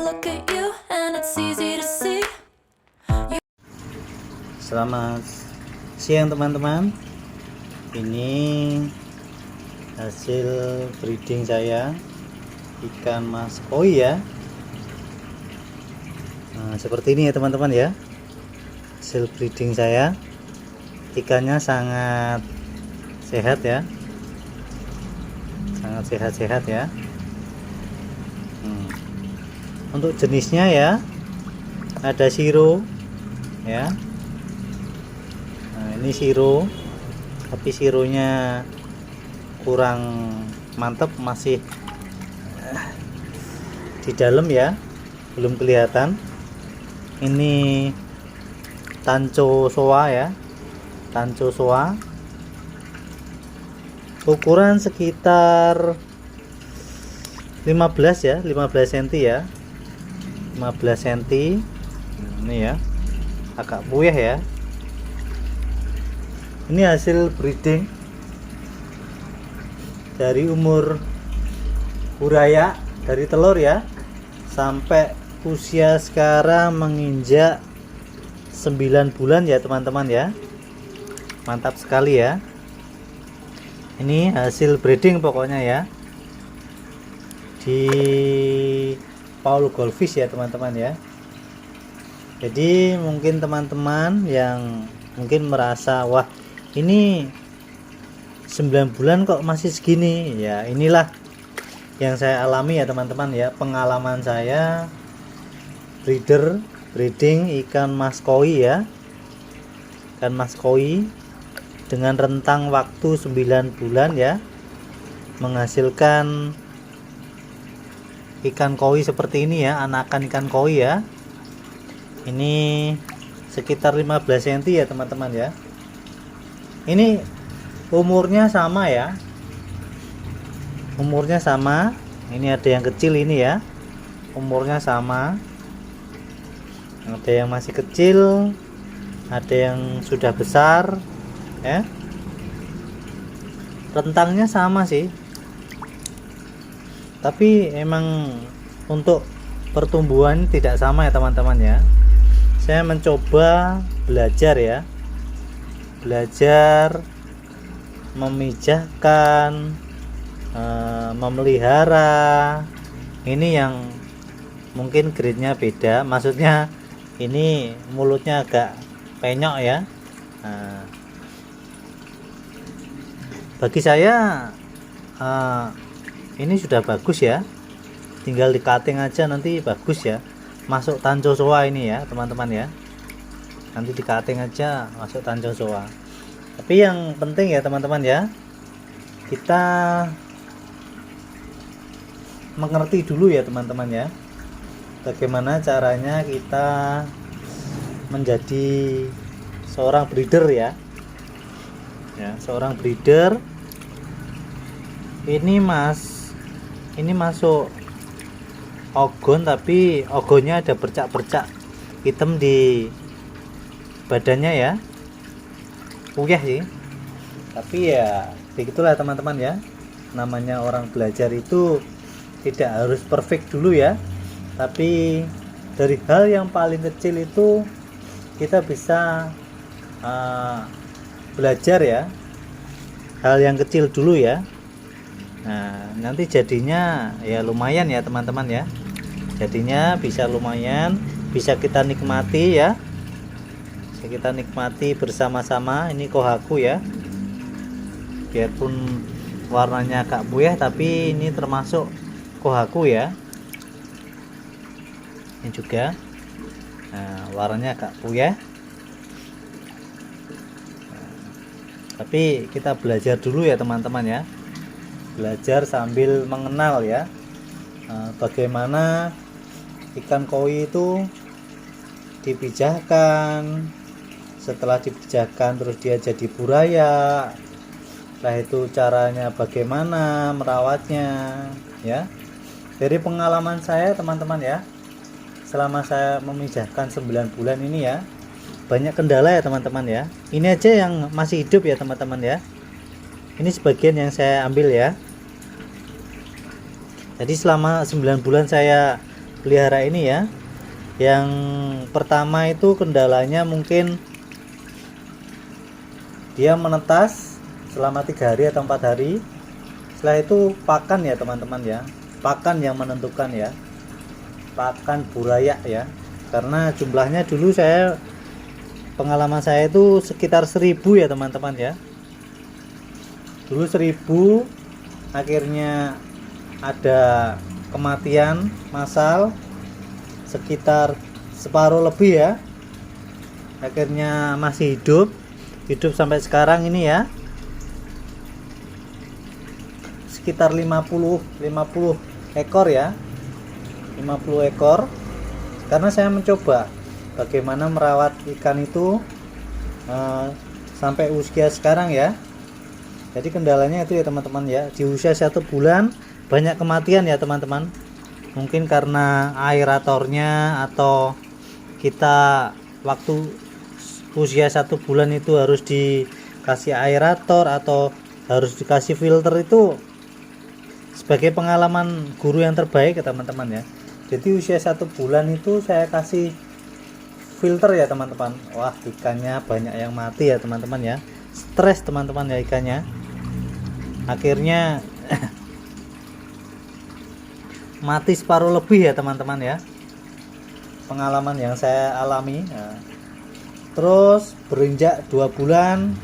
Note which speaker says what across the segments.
Speaker 1: look at you and it's easy to see.
Speaker 2: Selamat siang teman-teman. Ini hasil breeding saya ikan mas koi ya. Nah, seperti ini ya teman-teman ya. Hasil breeding saya. Ikannya sangat sehat ya. Sangat sehat-sehat ya. Untuk jenisnya ya ada siro ya. Nah, ini siro, tapi sironya kurang mantap, masih di dalam ya, belum kelihatan. Ini tanco soa ya, tanco soa, ukuran sekitar 15 ya, 15 cm ya, 15 cm. Ini ya, agak puyeh ya. Ini hasil breeding dari umur uraya, dari telur ya, sampai usia sekarang menginjak 9 bulan ya teman-teman ya. Mantap sekali ya. Ini hasil breeding pokoknya ya, di Paul Goldfish ya teman-teman ya. Jadi mungkin teman-teman yang mungkin merasa, wah ini 9 bulan kok masih segini ya, inilah yang saya alami ya teman-teman ya. Pengalaman saya breeding ikan mas koi ya, ikan mas koi dengan rentang waktu 9 bulan ya, menghasilkan ikan koi seperti ini ya, anakan ikan koi ya. Ini sekitar 15 cm ya teman-teman ya. Ini umurnya sama ya, umurnya sama. Ini ada yang kecil ini ya, umurnya sama. Ada yang masih kecil, ada yang sudah besar ya. Rentangnya sama sih, tapi emang untuk pertumbuhan tidak sama ya teman-teman ya. Saya mencoba belajar ya, belajar memijahkan, memelihara. Ini yang mungkin grade-nya beda, maksudnya ini mulutnya agak penyok ya. Nah, bagi saya ini sudah bagus ya, tinggal di cutting aja nanti bagus ya, masuk tanco soa ini ya teman-teman ya. Nanti di cutting aja masuk tanco soa. Tapi yang penting ya teman-teman ya, kita mengerti dulu ya teman-teman ya, bagaimana caranya kita menjadi seorang breeder ya. Ya, seorang breeder. Ini masuk ogon, tapi ogonnya ada bercak-bercak hitam di badannya ya. Puyeh sih, tapi ya begitulah teman-teman ya. Namanya orang belajar itu tidak harus perfect dulu ya, tapi dari hal yang paling kecil itu kita bisa belajar ya, hal yang kecil dulu ya. Nah, nanti jadinya ya lumayan ya teman-teman ya, jadinya bisa lumayan, bisa kita nikmati ya, bisa kita nikmati bersama-sama. Ini kohaku ya, biarpun warnanya agak puyeh, tapi ini termasuk kohaku ya. Ini juga warnanya agak puyeh, tapi kita belajar dulu ya teman-teman ya, belajar sambil mengenal ya, bagaimana ikan koi itu dipijahkan. Setelah dipijahkan terus dia jadi buraya, setelah itu caranya bagaimana merawatnya ya. Dari pengalaman saya teman-teman ya, selama saya memijahkan 9 bulan ini ya, banyak kendala ya teman-teman ya. Ini aja yang masih hidup ya teman-teman ya. Ini sebagian yang saya ambil ya. Jadi selama 9 bulan saya pelihara ini ya. Yang pertama itu kendalanya mungkin dia menetas selama 3 hari atau 4 hari. Setelah itu pakan ya teman-teman ya, pakan yang menentukan ya, pakan burayak ya. Karena jumlahnya dulu pengalaman saya itu sekitar 1000 ya teman-teman ya. Dulu 1000, akhirnya ada kematian massal sekitar separuh lebih ya. Akhirnya masih hidup sampai sekarang ini ya. Sekitar 50 ekor ya, 50 ekor. Karena saya mencoba bagaimana merawat ikan itu sampai usia sekarang ya. Jadi kendalanya itu ya teman-teman ya, di usia 1 bulan banyak kematian ya teman-teman. Mungkin karena aeratornya, atau kita waktu usia 1 bulan itu harus dikasih aerator atau harus dikasih filter. Itu sebagai pengalaman guru yang terbaik ya teman-teman ya. Jadi usia 1 bulan itu saya kasih filter ya teman-teman. Wah, ikannya banyak yang mati ya teman-teman ya. Stres teman-teman ya ikannya. Akhirnya mati separuh lebih ya teman-teman ya. Pengalaman yang saya alami. Nah, terus berinjak 2 bulan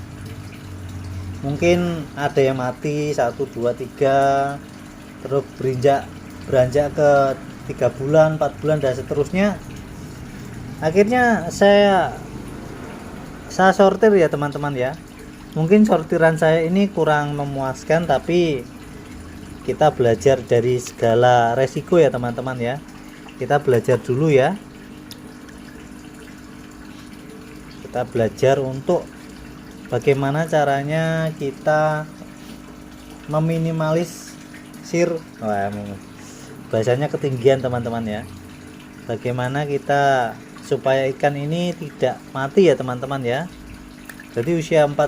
Speaker 2: mungkin ada yang mati 1, 2, 3. Terus beranjak ke 3 bulan, 4 bulan dan seterusnya. Akhirnya saya sortir ya teman-teman ya. Mungkin sortiran saya ini kurang memuaskan, tapi kita belajar dari segala resiko ya teman-teman ya. Kita belajar dulu ya. Kita belajar untuk bagaimana caranya kita meminimalis bahasanya ketinggian teman-teman ya. Bagaimana kita supaya ikan ini tidak mati ya teman-teman ya. Jadi usia 4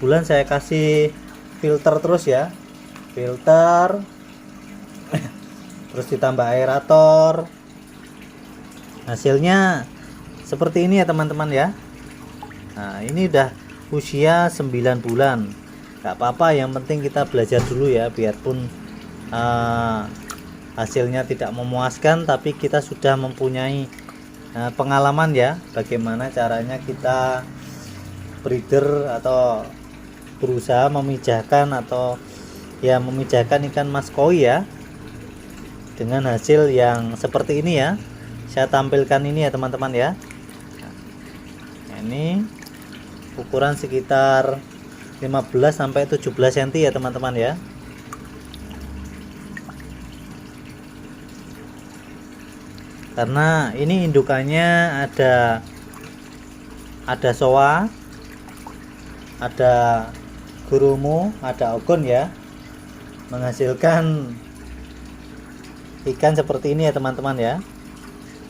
Speaker 2: bulan saya kasih filter terus ya, filter terus ditambah aerator. Hasilnya seperti ini ya teman-teman ya. Nah, ini udah usia 9 bulan. Gak apa-apa, yang penting kita belajar dulu ya, biarpun hasilnya tidak memuaskan, tapi kita sudah mempunyai pengalaman ya, bagaimana caranya kita breeder atau berusaha memijahkan ikan mas koi ya, dengan hasil yang seperti ini ya. Saya tampilkan ini ya teman-teman ya. Nah, ini ukuran sekitar 15 sampai 17 cm ya teman-teman ya. Karena ini indukannya ada soa, ada gurumu, ada ogon ya, menghasilkan ikan seperti ini ya teman-teman ya.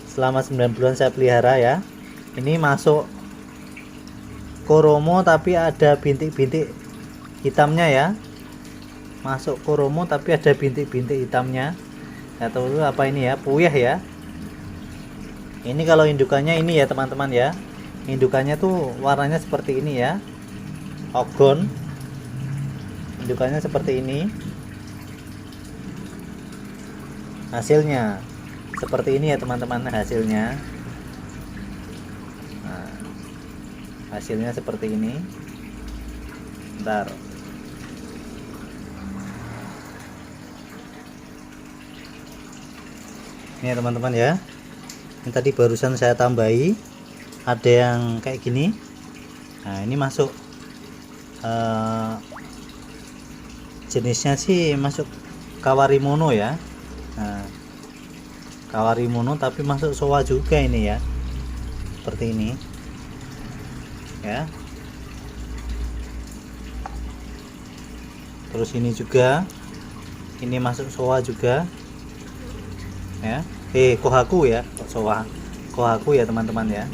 Speaker 2: Selama 9 bulan saya pelihara ya. Ini masuk koromo tapi ada bintik-bintik hitamnya ya. Masuk koromo tapi ada bintik-bintik hitamnya. Nggak tahu itu apa ini ya, puyah ya. Ini kalau indukannya ini ya teman-teman ya. Indukannya tuh warnanya seperti ini ya, ogon. Indukannya seperti ini. Hasilnya seperti ini ya teman-teman, hasilnya. Nah, hasilnya seperti ini. Bentar. Ini ya teman-teman ya. Ini tadi barusan saya tambahi, ada yang kayak gini. Nah, ini masuk jenisnya sih masuk kawarimono ya. Nah, kawarimono tapi masuk soa juga ini ya, seperti ini ya. Terus ini juga, ini masuk soa juga ya. Kohaku ya, soa kohaku ya teman-teman ya.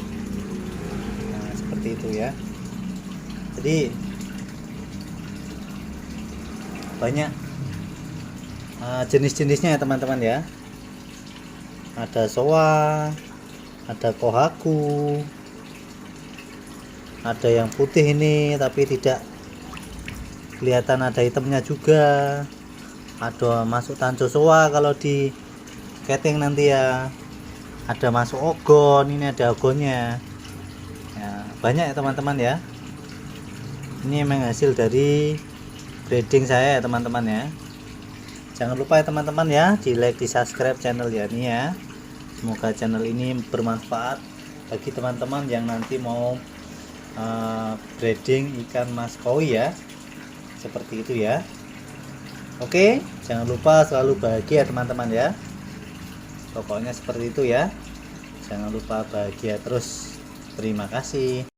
Speaker 2: Nah, seperti itu ya. Jadi banyak jenis-jenisnya ya teman-teman ya. ada soa, ada kohaku, ada yang putih ini tapi tidak kelihatan ada hitamnya juga, ada masuk tanco soa kalau di keting nanti ya, ada masuk ogon, ini ada ogonnya ya, banyak ya teman-teman ya. Ini memang hasil dari breeding saya ya teman-teman ya. Jangan lupa ya teman-teman ya, di like, di subscribe channel ya ini ya. Semoga channel ini bermanfaat bagi teman-teman yang nanti mau breeding ikan mas koi ya, seperti itu ya. Oke, jangan lupa selalu bahagia teman-teman ya, pokoknya seperti itu ya. Jangan lupa bahagia terus. Terima kasih.